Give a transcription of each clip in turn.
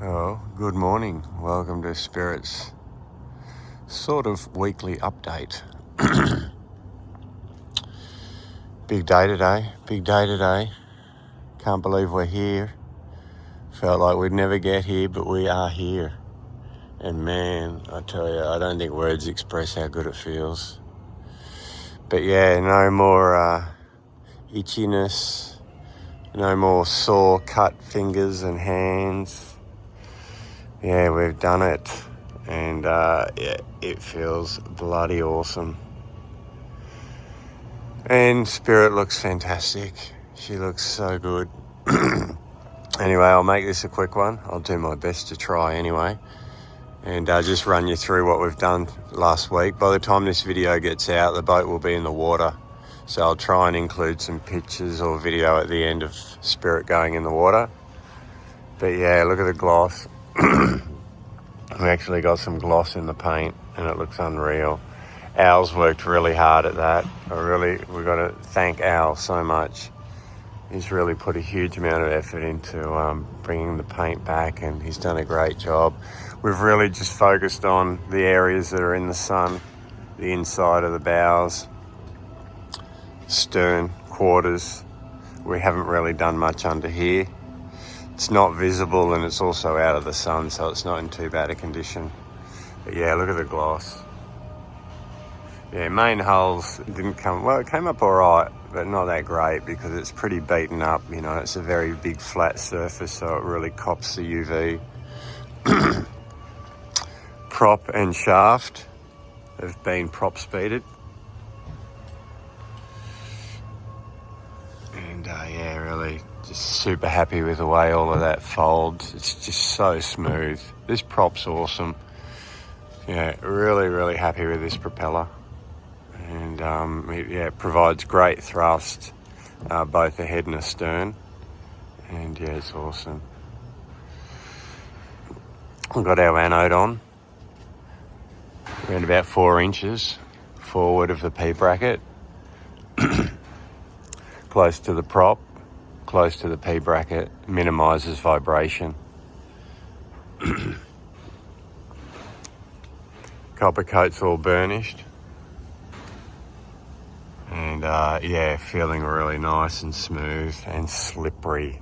Oh, good morning. Welcome to Spirit's sort of weekly update. Big day today. Can't believe we're here. Felt like we'd never get here, but we are here. And man, I tell you, I don't think words express how good it feels. But yeah, no more itchiness, no more sore cut fingers and hands. Yeah, we've done it. And yeah, it feels bloody awesome. And Spirit looks fantastic. She looks so good. Anyway, I'll make this a quick one. I'll do my best to try anyway. And just run you through what we've done last week. By the time this video gets out, the boat will be in the water. So I'll try and include some pictures or video at the end of Spirit going in the water. But yeah, look at the gloss. We actually got some gloss in the paint and it looks unreal. Al's worked really hard at that. We've got to thank Al so much. He's really put a huge amount of effort into bringing the paint back, and he's done a great job. We've really just focused on the areas that are in the sun, the inside of the bows, stern, quarters. We haven't really done much under here. It's not visible and it's also out of the sun, so it's not in too bad a condition. But yeah, look at the gloss. Yeah, main hulls didn't come, well, it came up all right, but not that great because it's pretty beaten up, you know. It's a very big flat surface, so it really cops the UV. Prop and shaft have been prop speeded. And yeah, really just super happy with the way all of that folds. It's just so smooth. This prop's awesome. Yeah, really happy with this propeller. And it provides great thrust, both ahead and astern. And yeah, it's awesome. We've got our anode on, around about 4 inches forward of the P bracket, close to the prop, close to the P bracket, minimises vibration. Copper coat's all burnished. And yeah, feeling really nice and smooth and slippery.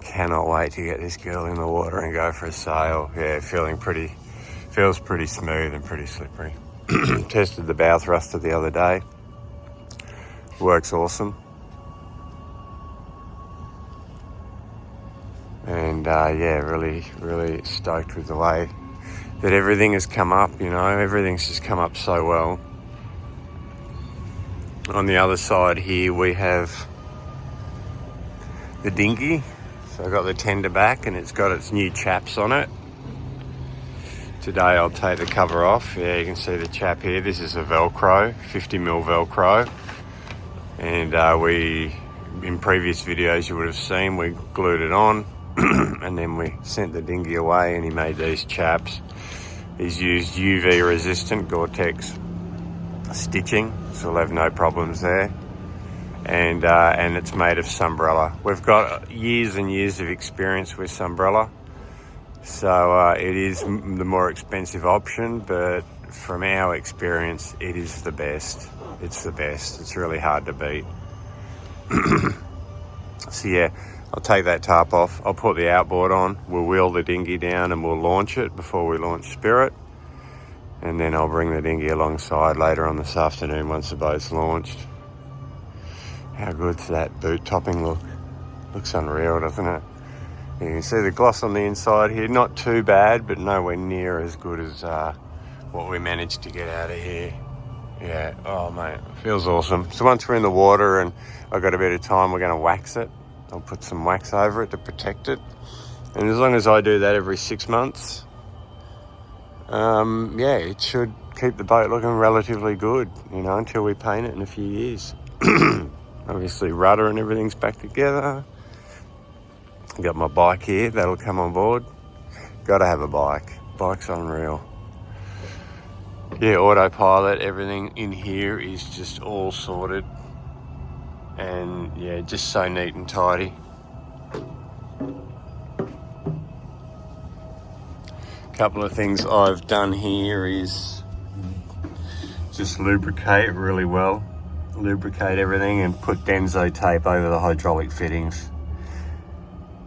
Cannot wait to get this girl in the water and go for a sail. Yeah, feels pretty smooth and pretty slippery. Tested the bow thruster the other day. Works awesome. And yeah, really stoked with the way that everything has come up, you know. Everything's just come up so well. On the other side here we have the dinghy. So I've got the tender back and it's got its new chaps on it. Today I'll take the cover off. Yeah, you can see the chap here. This is a Velcro, 50mm Velcro. And in previous videos you would have seen, we glued it on and then we sent the dinghy away and he made these chaps. He's used UV resistant Gore-Tex stitching, so we'll have no problems there. And it's made of Sunbrella. We've got years and years of experience with Sunbrella, so it is the more expensive option, but from our experience it is the best. It's the best. It's really hard to beat. So yeah, I'll take that tarp off, I'll put the outboard on, we'll wheel the dinghy down and we'll launch it before we launch Spirit. And then I'll bring the dinghy alongside later on this afternoon once the boat's launched. How good's that boot topping look? Looks unreal, doesn't it? You can see the gloss on the inside here. Not too bad, but nowhere near as good as what we managed to get out of here. Yeah, oh mate, feels awesome. So once we're in the water and I've got a bit of time, we're going to wax it. I'll put some wax over it to protect it. And as long as I do that every 6 months, yeah, it should keep the boat looking relatively good, you know, until we paint it in a few years. Obviously rudder and everything's back together. Got my bike here, that'll come on board. Gotta have a bike. Bike's unreal. Yeah, autopilot, everything in here is just all sorted. And yeah, just so neat and tidy. couple of things I've done here is just lubricate really well. Lubricate everything and put Denso tape over the hydraulic fittings.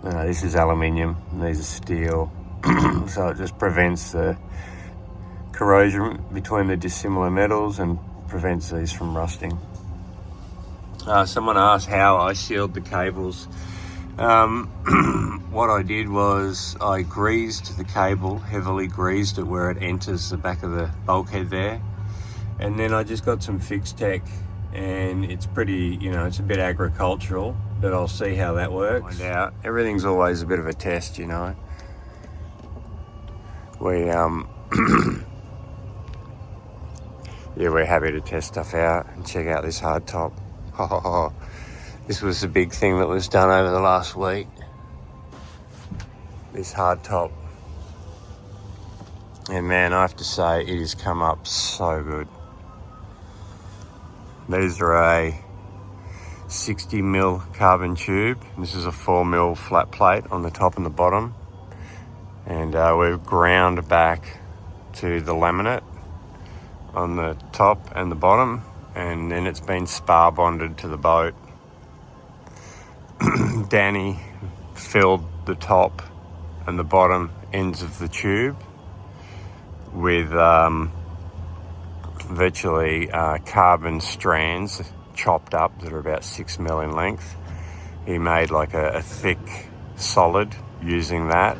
This is aluminium and these are steel. So it just prevents the corrosion between the dissimilar metals and prevents these from rusting. Someone asked how I sealed the cables. What I did was I greased the cable, heavily greased it where it enters the back of the bulkhead there. And then I just got some Fix Tech, and it's pretty, it's a bit agricultural, but I'll see how that works. Find out. Everything's always a bit of a test, We, yeah, we're happy to test stuff out and check out this hardtop. This was the big thing that was done over the last week. This hardtop. And man, I have to say, it has come up so good. These are a 60mm carbon tube. This is a 4mm flat plate on the top and the bottom. And we've ground back to the laminate on the top and the bottom, and then it's been spar bonded to the boat. Danny filled the top and the bottom ends of the tube with virtually carbon strands chopped up that are about 6mm in length. He made like a thick solid using that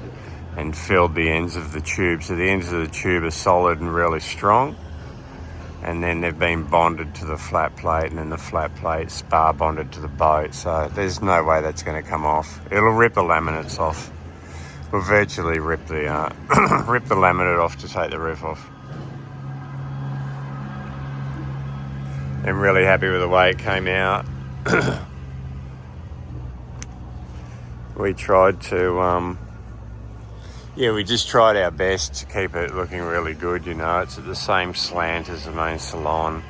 and filled the ends of the tube. So the ends of the tube are solid and really strong. And then they've been bonded to the flat plate, and then the flat plate spar bonded to the boat. So there's no way that's going to come off. It'll rip the laminates off. We'll virtually rip the rip the laminate off to take the roof off. I'm really happy with the way it came out. We tried to, we just tried our best to keep it looking really good, It's at the same slant as the main salon.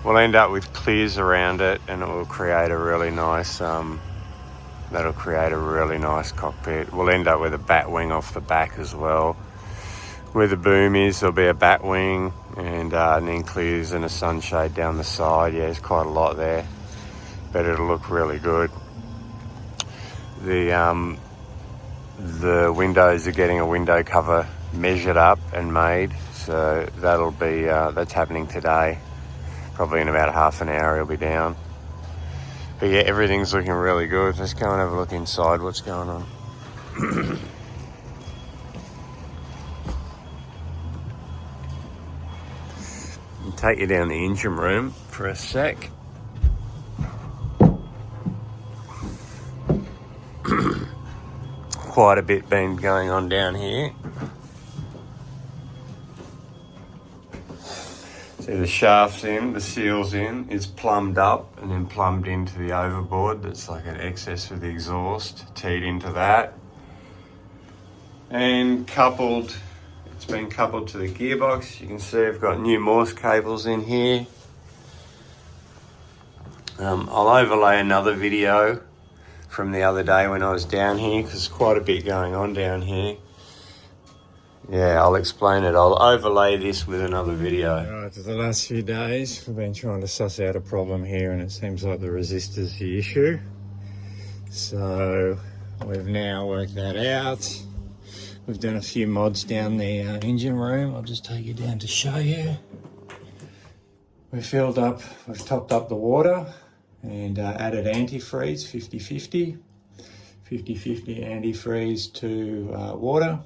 We'll end up with clears around it, and it will create a really nice, cockpit. We'll end up with a bat wing off the back as well. Where the boom is, there'll be a bat wing, and then clears and a sunshade down the side. Yeah, there's quite a lot there, but it'll look really good. The windows are getting a window cover measured up and made, so that'll be that's happening today. Probably in about half an hour it'll be down. But yeah, everything's looking really good. Let's go and have a look inside what's going on. I'll take you down the engine room for a sec. Quite a bit been going on down here. See the shaft's in, the seal's in, it's plumbed up and then plumbed into the overboard. That's like an excess for the exhaust, teed into that. And it's been coupled to the gearbox. You can see I've got new Morse cables in here. I'll overlay another video from the other day when I was down here, because there's quite a bit going on down here. Yeah, I'll explain it. I'll overlay this with another video. Right, for the last few days, we've been trying to suss out a problem here, and it seems like the resistor's the issue. So we've now worked that out. We've done a few mods down the engine room. I'll just take you down to show you. We've topped up the water and added antifreeze, 50-50. 50-50 antifreeze to water.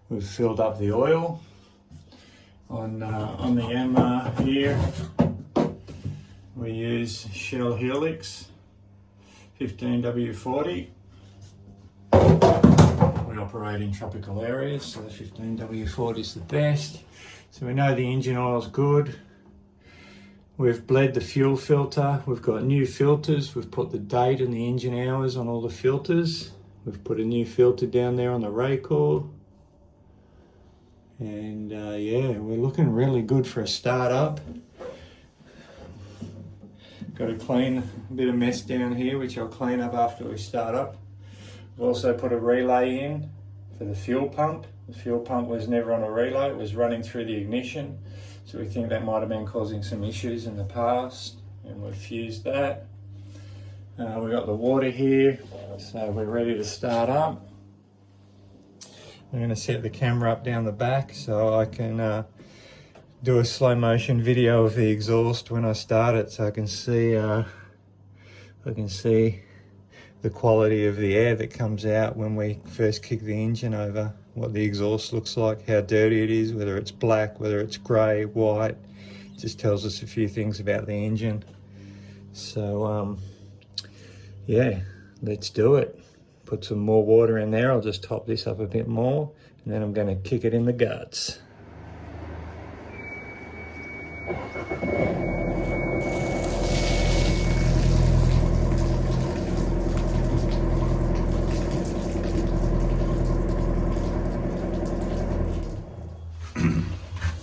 We've filled up the oil on the Yanmar here. We use Shell Helix 15W40. We operate in tropical areas, so the 15W40 is the best. So we know the engine oil's good. We've bled the fuel filter. We've got new filters. We've put the date and the engine hours on all the filters. We've put a new filter down there on the Raycore. And yeah, we're looking really good for a start-up. Got to clean a bit of mess down here, which I'll clean up after we start up. We've also put a relay in for the fuel pump. The fuel pump was never on a relay, it was running through the ignition. So we think that might have been causing some issues in the past, and we've fused that. We've got the water here, so we're ready to start up. I'm going to set the camera up down the back so I can do a slow motion video of the exhaust when I start it, so I can see the quality of the air that comes out when we first kick the engine over, what the exhaust looks like, how dirty it is, whether it's black, whether it's grey, white. It just tells us a few things about the engine. So yeah, let's do it. Put some more water in there. I'll just top this up a bit more, and then I'm going to kick it in the guts.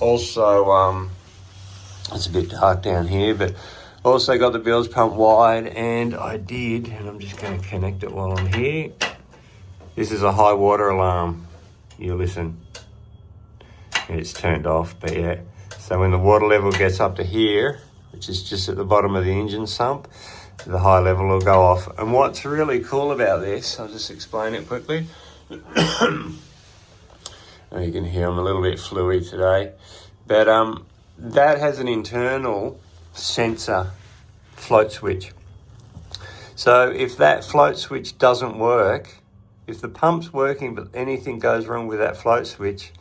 Also, it's a bit dark down here, but also got the bilge pump wide, and I'm just going to connect it while I'm here. This is a high water alarm. You listen. It's turned off, but yeah. So when the water level gets up to here, which is just at the bottom of the engine sump, the high level will go off. And what's really cool about this, I'll just explain it quickly. You can hear I'm a little bit fluey today, but that has an internal sensor float switch. So if that float switch doesn't work, if the pump's working but anything goes wrong with that float switch,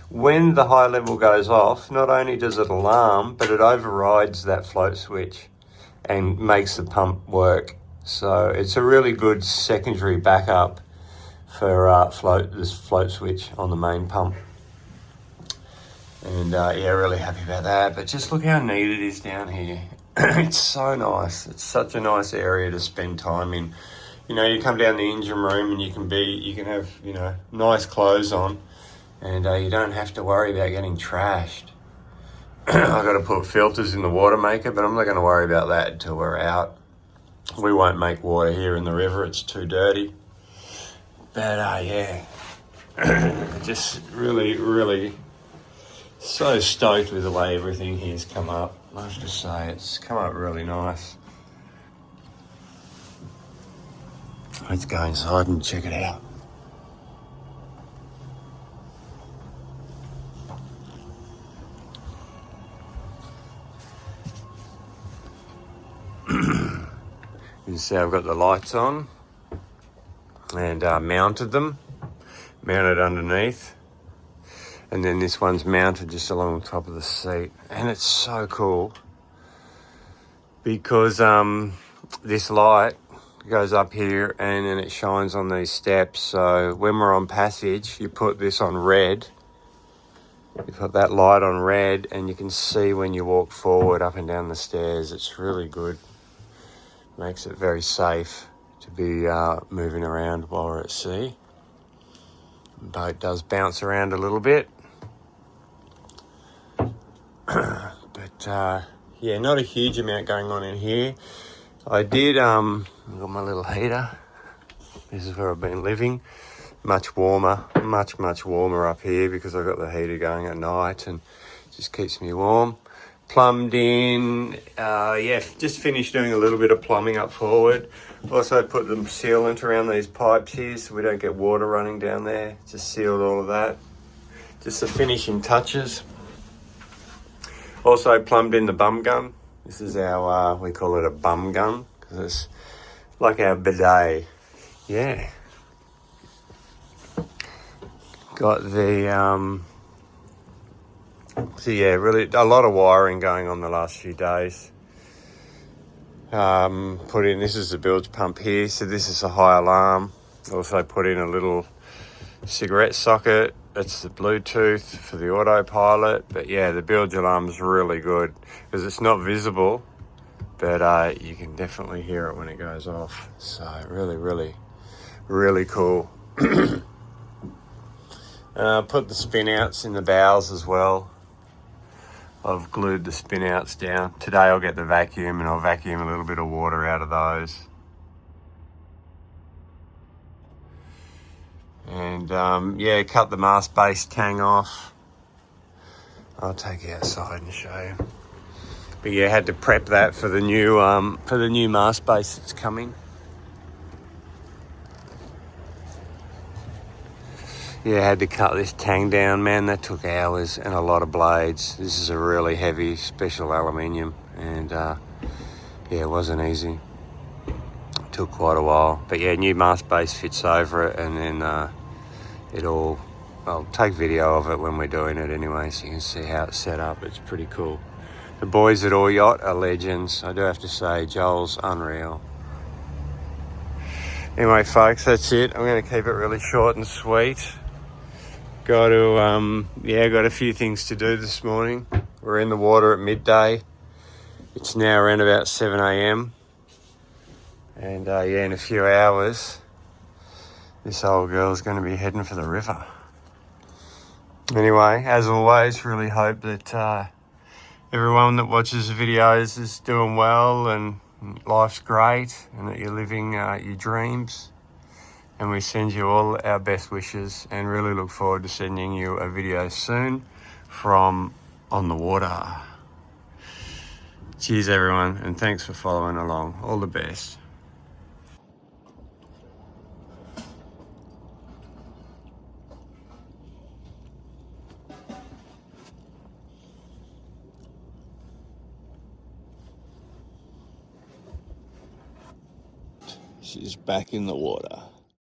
when the high level goes off, not only does it alarm, but it overrides that float switch and makes the pump work. So it's a really good secondary backup for this float switch on the main pump. And yeah, really happy about that. But just look how neat it is down here. It's so nice. It's such a nice area to spend time in. You know, you come down the engine room and you can have, you know, nice clothes on, and you don't have to worry about getting trashed. I've got to put filters in the water maker, but I'm not going to worry about that until we're out. We won't make water here in the river. It's too dirty. But yeah, just really so stoked with the way everything here's come up. I have to say, it's come up really nice. Let's go inside and check it out. You can see I've got the lights on and mounted underneath, and then this one's mounted just along the top of the seat. And it's so cool because this light goes up here and then it shines on these steps. So when we're on passage, you put this on red, you put that light on red, and you can see when you walk forward up and down the stairs. It's really good. Makes it very safe to be moving around while we're at sea. The boat does bounce around a little bit. But yeah, not a huge amount going on in here. I did, I've got my little heater. This is where I've been living. Much warmer, much warmer up here because I've got the heater going at night and it just keeps me warm. Plumbed in, yeah, just finished doing a little bit of plumbing up forward. Also put the sealant around these pipes here so we don't get water running down there. Just sealed all of that. Just the finishing touches. Also plumbed in the bum gun. This is our, we call it a bum gun because it's like our bidet. Yeah. Got the, so yeah, really a lot of wiring going on the last few days. Put in, this is the bilge pump here, so this is a high alarm. Also put in a little cigarette socket. That's the Bluetooth for the autopilot. But yeah, the bilge alarm is really good because it's not visible, but you can definitely hear it when it goes off. So really cool. Put the spin outs in the bows as well. I've glued the spin outs down. Today I'll get the vacuum and I'll vacuum a little bit of water out of those. And yeah, cut the mast base tang off. I'll take you outside and show you. But yeah, had to prep that for the new mast base that's coming. Yeah, had to cut this tang down, man. That took hours and a lot of blades. This is a really heavy special aluminium, and yeah, it wasn't easy. It took quite a while. But yeah, new mast base fits over it, and then I'll take video of it when we're doing it anyway, so you can see how it's set up. It's pretty cool. The boys at All Yacht are legends. I do have to say, Joel's unreal. Anyway, folks, that's it. I'm going to keep it really short and sweet. Got a few things to do this morning. We're in the water at midday. It's now around about 7 a.m. And yeah, in a few hours, this old girl's going to be heading for the river. Anyway, as always, really hope that everyone that watches the videos is doing well and life's great and that you're living your dreams. And we send you all our best wishes and really look forward to sending you a video soon from on the water. Cheers, everyone, and thanks for following along. All the best. She's back in the water.